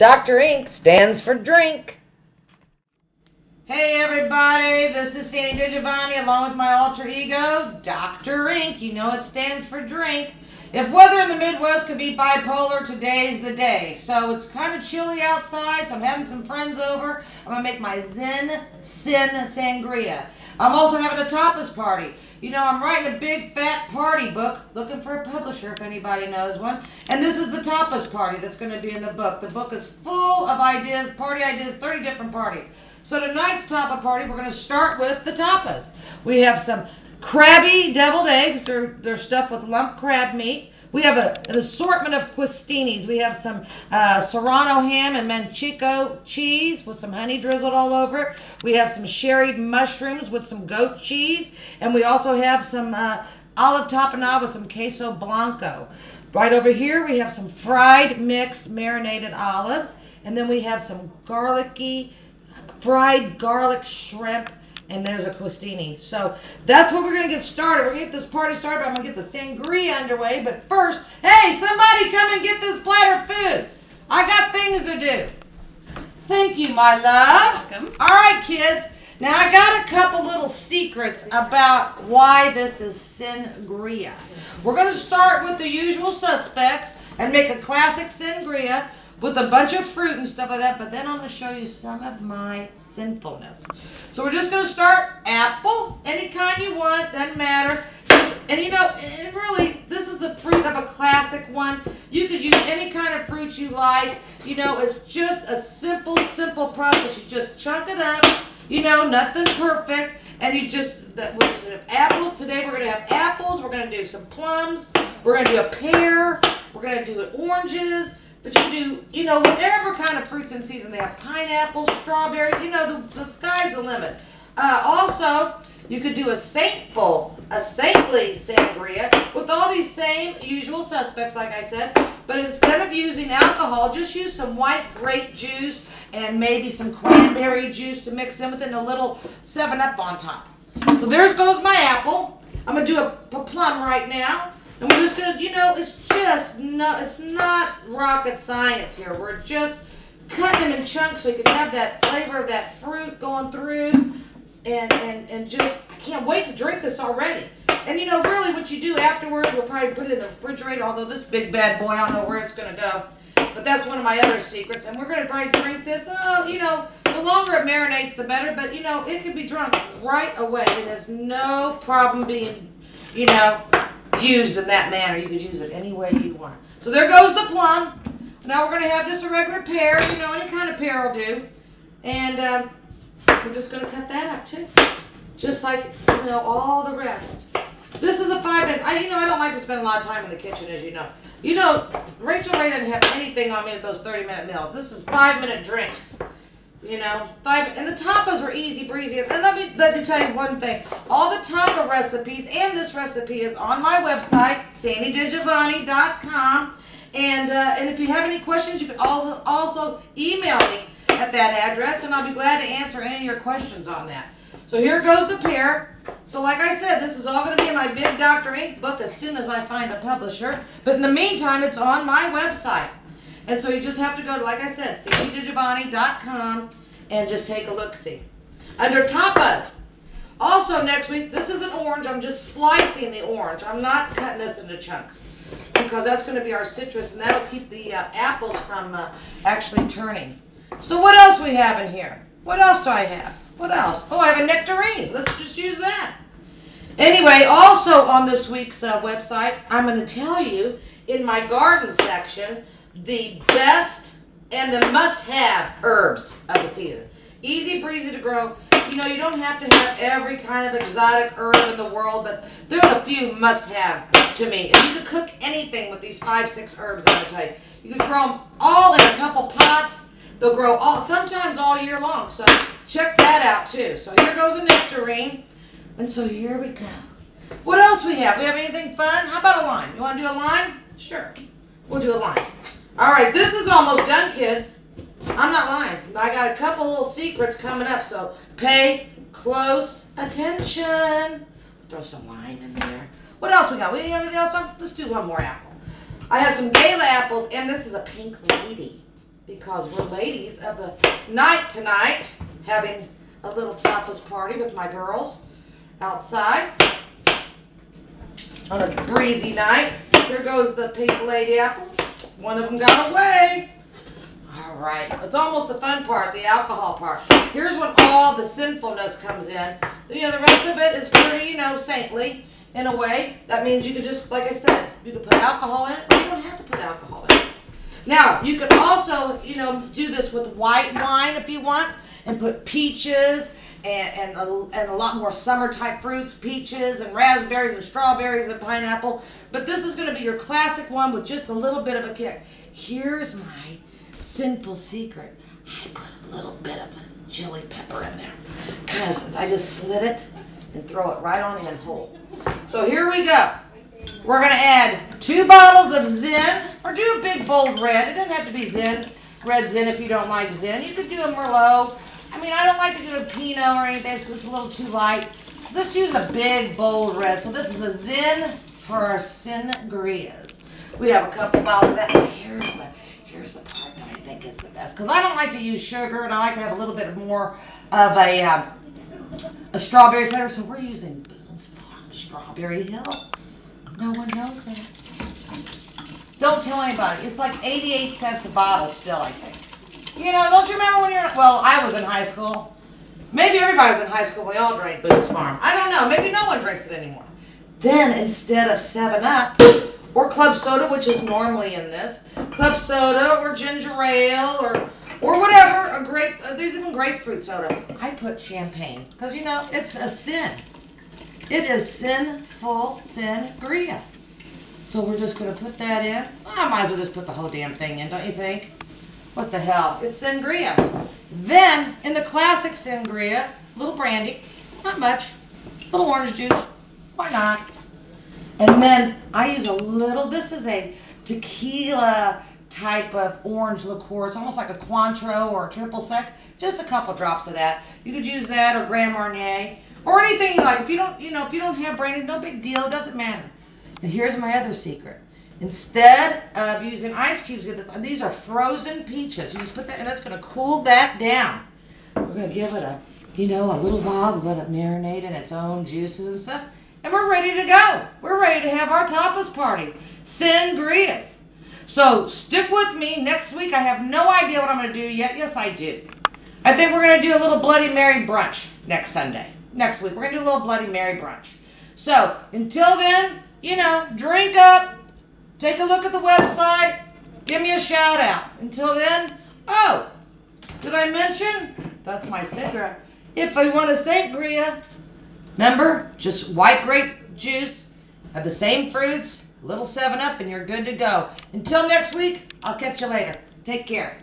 Dr. Ink stands for drink. Hey everybody, this is SAINTgria along with my alter ego, Dr. Ink. You know it stands for drink. If weather in the Midwest could be bipolar, today's the day. So it's kind of chilly outside, so I'm having some friends over. I'm going to make my sangria. I'm also having a tapas party. You know, I'm writing a big fat party book, looking for a publisher if anybody knows one. And this is the tapas party that's going to be in the book. The book is full of ideas, party ideas, 30 different parties. So tonight's tapa party, we're going to start with the tapas. We have some crabby deviled eggs. They're stuffed with lump crab meat. We have an assortment of crostinis. We have some serrano ham and manchego cheese with some honey drizzled all over it. We have some sherried mushrooms with some goat cheese. And we also have some olive tapenade with some queso blanco. Right over here, we have some fried mixed marinated olives. And then we have some fried garlic shrimp. And there's a crostini. So that's what we're going to get started. We're going to get this party started, but I'm going to get the sangria underway. But first, hey, somebody come and get this platter of food. I got things to do. Thank you, my love. Welcome. All right, kids. Now, I got a couple little secrets about why this is SINgria. We're going to start with the usual suspects and make a classic sangria with a bunch of fruit and stuff like that, but then I'm going to show you some of my sinfulness. So we're just going to start apple, any kind you want, doesn't matter. And you know, and really, this is the fruit of a classic one. You could use any kind of fruit you like. You know, it's just a simple process. You just chunk it up, you know, nothing perfect. And you just have apples. Today we're going to have apples. We're going to do some plums. We're going to do a pear. We're going to do oranges. But you can do, you know, whatever kind of fruits in season. They have pineapples, strawberries. You know, the sky's the limit. Also, you could do a saintly sangria with all these same usual suspects, like I said. But instead of using alcohol, just use some white grape juice and maybe some cranberry juice to mix in with it and a little 7-Up on top. So there goes my apple. I'm going to do a plum right now. And we're just going to, you know, it's not rocket science here. We're just cutting them in chunks so you can have that flavor of that fruit going through. And just, I can't wait to drink this already. And, you know, really what you do afterwards, we'll probably put it in the refrigerator, although this big bad boy, I don't know where it's going to go. But that's one of my other secrets. And we're going to probably drink this, you know, the longer it marinates, the better. But, you know, it can be drunk right away. It has no problem being, you know, used in that manner. You could use it any way you want. So there goes the plum. Now we're going to have just a regular pear. You know, any kind of pear will do. And we're just going to cut that up too. Just like, you know, all the rest. This is a 5-minute. You know, I don't like to spend a lot of time in the kitchen, as you know. You know, Rachel Ray doesn't have anything on me at those 30-minute meals. This is 5-minute drinks. You know, and the tapas are easy breezy. And let me tell you one thing. All the tapa recipes and this recipe is on my website, SAINTgria.com. And if you have any questions, you can also email me at that address, and I'll be glad to answer any of your questions on that. So here goes the pear. So like I said, this is all going to be in my big Dr. Ink book as soon as I find a publisher. But in the meantime, it's on my website. And so you just have to go to, like I said, SAINTgria.com and just take a look-see. Under tapas, also next week, this is an orange. I'm just slicing the orange. I'm not cutting this into chunks because that's going to be our citrus, and that'll keep the apples from actually turning. So what else we have in here? What else do I have? What else? Oh, I have a nectarine. Let's just use that. Anyway, also on this week's website, I'm going to tell you in my garden section the best and the must-have herbs of the season. Easy breezy to grow. You know, you don't have to have every kind of exotic herb in the world, but there's a few must-have to me. And you can cook anything with these 5-6 herbs, I'm going to tell you. You can grow them all in a couple pots. They'll grow sometimes all year long. So check that out too. So here goes a nectarine. And so here we go. What else we have? We have anything fun? How about a lime? You want to do a lime? Sure. We'll do a lime. All right, this is almost done, kids. I'm not lying. I got a couple little secrets coming up, so pay close attention. Throw some lime in there. What else we got? We anything else? Let's do one more apple. I have some gala apples, and this is a pink lady. because we're ladies of the night tonight, having a little tapas party with my girls outside on a breezy night. There goes the pink lady apple. One of them got away. All right, it's almost the fun part, the alcohol part. Here's when all the sinfulness comes in. The rest of it is pretty, saintly in a way. That means you could just, like I said, you could put alcohol in it, or you don't have to put alcohol in it. Now, you could also, do this with white wine if you want, and put peaches and a lot more summer-type fruits, peaches and raspberries and strawberries and pineapple. But this is going to be your classic one with just a little bit of a kick. Here's my sinful secret. I put a little bit of a chili pepper in there because I just slit it and throw it right on in whole. So here we go. We're going to add 2 bottles of Zin, or do a big bold red. It doesn't have to be red Zin if you don't like Zin. You could do a Merlot. I don't like to do a Pinot or anything, so it's a little too light. So let's use a big bold red. So this is a Zin for our SINgrias. We have a couple bottles of that. Here's the part that I think is the best, because I don't like to use sugar, and I like to have a little bit more of a strawberry flavor. So we're using Boone's Farm Strawberry Hill. No one knows that. Don't tell anybody. It's like 88 cents a bottle still, I think. Don't you remember when well, I was in high school. Maybe everybody was in high school. We all drank Boone's Farm. I don't know. Maybe no one drinks it anymore. Then, instead of 7-Up, or club soda, which is normally in this, club soda or ginger ale or whatever, there's even grapefruit soda. I put champagne because, it's a sin. It is sinful SINgria. So we're just going to put that in. I might as well just put the whole damn thing in, don't you think? What the hell? It's SINgria. Then, in the classic SINgria, a little brandy, not much, a little orange juice, why not? And then I use a little, this is a tequila type of orange liqueur. It's almost like a Cointreau or a triple sec. Just a couple drops of that. You could use that or Grand Marnier or anything you like. If you don't have brandy, no big deal. It doesn't matter. And here's my other secret. Instead of using ice cubes, get this. These are frozen peaches. You just put that, and that's going to cool that down. We're going to give it a little while to let it marinate in its own juices and stuff. And we're ready to go. We're ready to have our tapas party. SINgrias. So stick with me. Next week, I have no idea what I'm going to do yet. Yes, I do. I think we're going to do a little Bloody Mary brunch next Sunday. Next week, we're going to do a little Bloody Mary brunch. So until then, drink up. Take a look at the website. Give me a shout out. Until then, did I mention? That's my sangria. If I want a sangria, remember, just white grape juice, have the same fruits, a little 7-Up, and you're good to go. Until next week, I'll catch you later. Take care.